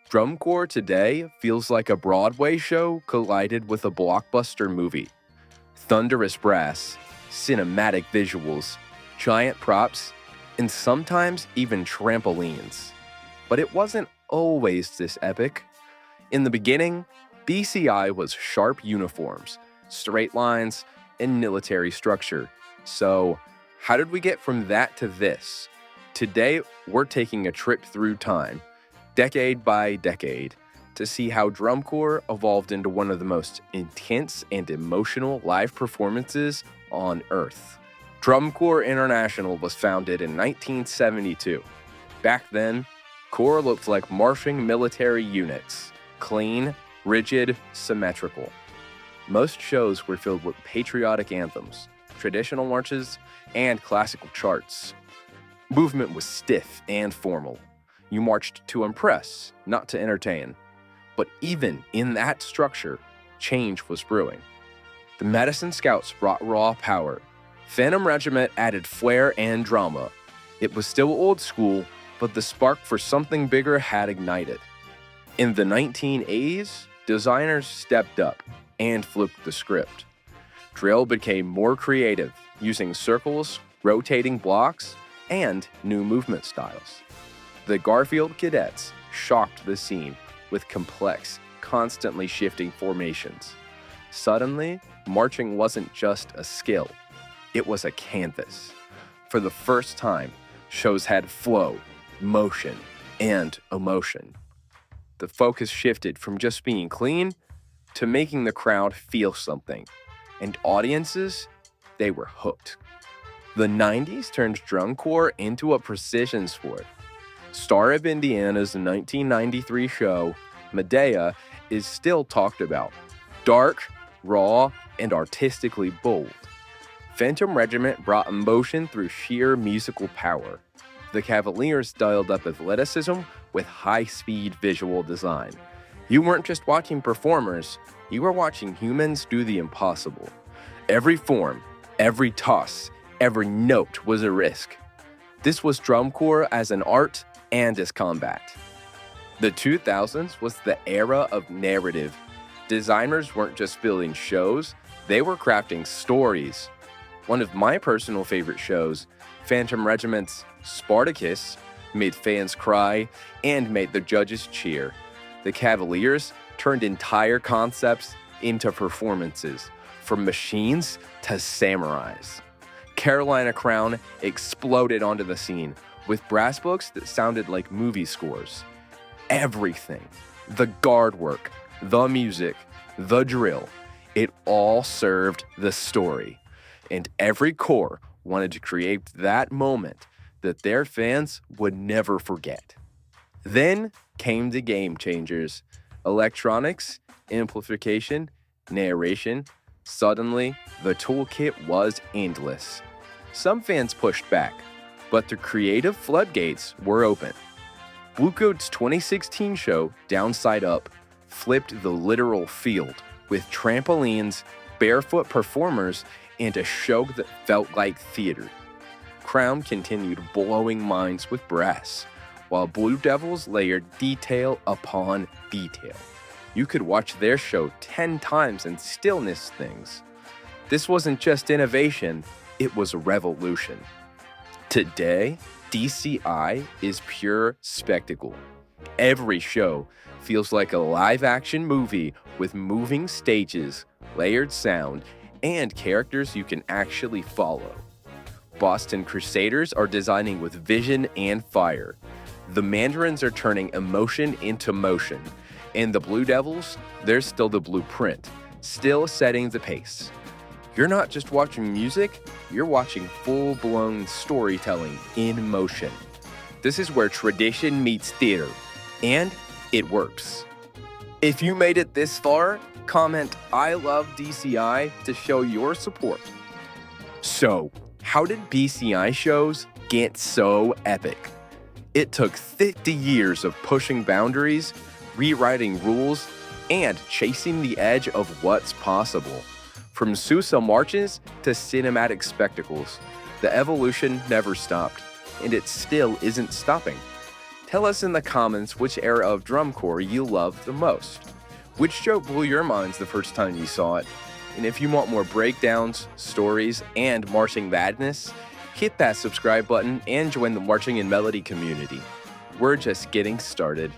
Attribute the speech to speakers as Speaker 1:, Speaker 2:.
Speaker 1: Drum corps today feels like a Broadway show collided with a blockbuster movie. Thunderous brass, cinematic visuals, giant props, and sometimes even trampolines. But it wasn't always this epic. In the beginning, DCI was sharp uniforms, straight lines, and military structure. So, how did we get from that to this? Today, we're taking a trip through time, decade by decade, to see how drum corps evolved into one of the most intense and emotional live performances on Earth. Drum Corps International was founded in 1972. Back then, corps looked like marching military units, clean, rigid, symmetrical. Most shows were filled with patriotic anthems, traditional marches, and classical charts. Movement was stiff and formal. You marched to impress, not to entertain. But even in that structure, change was brewing. The Medicine Scouts brought raw power. Phantom Regiment added flair and drama. It was still old school, but the spark for something bigger had ignited. In the 1980s, designers stepped up and flipped the script. Drill became more creative, using circles, rotating blocks, and new movement styles. The Garfield Cadets shocked the scene with complex, constantly shifting formations. Suddenly, marching wasn't just a skill, it was a canvas. For the first time, shows had flow, motion, and emotion. The focus shifted from just being clean to making the crowd feel something, and audiences, they were hooked. The 90s turned drum corps into a precision sport. Star of Indiana's 1993 show, Medea, is still talked about. Dark, raw, and artistically bold. Phantom Regiment brought emotion through sheer musical power. The Cavaliers dialed up athleticism with high-speed visual design. You weren't just watching performers, you were watching humans do the impossible. Every form, every toss, every note was a risk. This was drum corps as an art and as combat. The 2000s was the era of narrative. Designers weren't just building shows, they were crafting stories. One of my personal favorite shows, Phantom Regiment's Spartacus, made fans cry and made the judges cheer. The Cavaliers turned entire concepts into performances, from machines to samurais. Carolina Crown exploded onto the scene with brass books that sounded like movie scores. Everything, the guard work, the music, the drill, it all served the story. And every corps wanted to create that moment that their fans would never forget. Then came the game changers. Electronics, amplification, narration. Suddenly, the toolkit was endless. Some fans pushed back, but the creative floodgates were open. Bluecoats' 2016 show, Downside Up, flipped the literal field with trampolines, barefoot performers, and a show that felt like theater. Crown continued blowing minds with brass, while Blue Devils layered detail upon detail. You could watch their show 10 times and still miss things. This wasn't just innovation, it was a revolution. Today, DCI is pure spectacle. Every show feels like a live-action movie with moving stages, layered sound, and characters you can actually follow. Boston Crusaders are designing with vision and fire. The Mandarins are turning emotion into motion. And the Blue Devils, they're still the blueprint, still setting the pace. You're not just watching music, you're watching full-blown storytelling in motion. This is where tradition meets theater, and it works. If you made it this far, comment "I love DCI" to show your support. So, how did BCI shows get so epic? It took 50 years of pushing boundaries, rewriting rules, and chasing the edge of what's possible. From Sousa marches to cinematic spectacles, the evolution never stopped, and it still isn't stopping. Tell us in the comments which era of drum corps you loved the most. Which joke blew your minds the first time you saw it? And if you want more breakdowns, stories, and marching madness, hit that subscribe button and join the Marching and Melody community. We're just getting started.